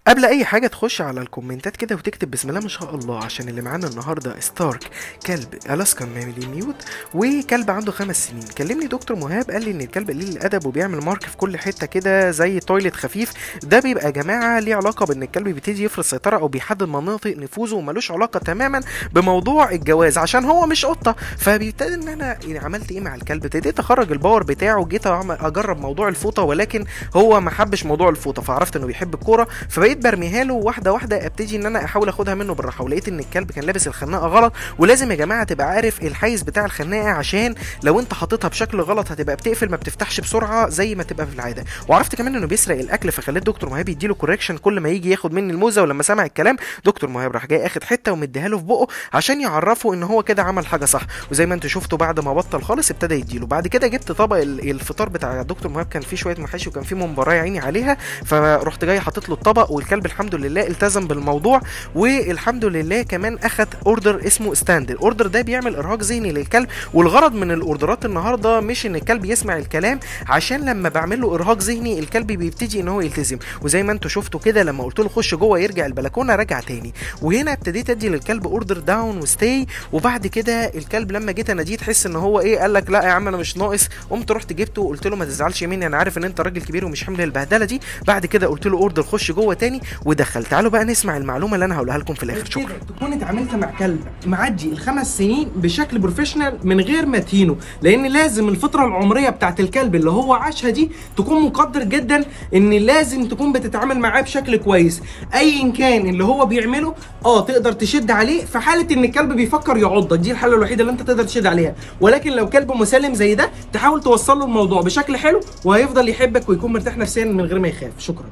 قبل اي حاجه تخش على الكومنتات كده وتكتب بسم الله ما شاء الله، عشان اللي معانا النهارده ستارك كلب الاسكان ميوت، وكلب عنده 5 سنين. كلمني دكتور مهاب قال لي ان الكلب قليل الادب وبيعمل مارك في كل حته كده زي تويلت خفيف. ده بيبقى يا جماعه ليه علاقه بان الكلب بيبتدي يفرض سيطره او بيحدد مناطق نفوذه، وملوش علاقه تماما بموضوع الجواز عشان هو مش قطه. فبيبتدي ان انا يعني عملت ايه مع الكلب، ابتديت اخرج الباور بتاعه، جيت اجرب موضوع الفوطه، ولكن هو ما حبش موضوع الفوطه، فعرفت انه بيحب الكوره، فبقيت برميها له واحده واحده، ابتدي ان انا احاول اخدها منه بالراحه. ولقيت ان الكلب كان لابس الخناقه غلط، ولازم يا جماعه تبقى عارف الحيز بتاع الخناقه، عشان لو انت حاططها بشكل غلط هتبقى بتقفل، ما بتفتحش بسرعه زي ما تبقى في العاده. وعرفت كمان انه بيسرق الاكل، فخليت دكتور مهاب يديله كوريكشن كل ما يجي ياخد مني الموزه. ولما سمع الكلام دكتور مهاب راح جاي اخد حته ومديها له في بقه عشان يعرفه ان هو كده عمل حاجه صح. وزي ما انتوا شفتوا بعد ما بطل خالص ابتدى يديله. بعد كده جبت طبق الفطار بتاع دكتور مهاب، كان فيه شويه محاشي وكان فيه ممبار عيني عليها، فرحت جاي حاطط له الطبق، والكلب الحمد لله التزم بالموضوع. والحمد لله كمان اخد اوردر اسمه ستاند. الاوردر ده بيعمل ارهاق ذهني للكلب، والغرض من الاوردرات النهارده مش ان الكلب يسمع الكلام، عشان لما بعمل له ارهاق ذهني الكلب بيبتدي ان هو يلتزم. وزي ما انتوا شفتوا كده لما قلت له خش جوه يرجع البلكونه رجع تاني. وهنا ابتديت ادي للكلب اوردر داون وستي. وبعد كده الكلب لما جيت اناديه تحس ان هو ايه، قال لك لا يا عم انا مش ناقص. قمت رحت جبته وقلت له ما تزعلش مني، انا عارف ان انت راجل كبير ومش حمل البهدله دي. بعد كده قلت له اوردر خش جوه تاني ودخل. تعالوا بقى نسمع المعلومه اللي انا هقولها لكم في الاخر. شكرا. تكون اتعاملت مع كلب معدي ال5 سنين بشكل بروفيشنال من غير ما تهينه، لان لازم الفتره العمريه بتاعت الكلب اللي هو عاشها دي تكون مقدر جدا ان لازم تكون بتتعامل معاه بشكل كويس. ايا كان اللي هو بيعمله تقدر تشد عليه في حاله ان الكلب بيفكر يعضك، دي الحاله الوحيده اللي انت تقدر تشد عليها. ولكن لو كلب مسالم زي ده تحاول توصل له الموضوع بشكل حلو، وهيفضل يحبك ويكون مرتاح نفسيا من غير ما يخاف. شكرا.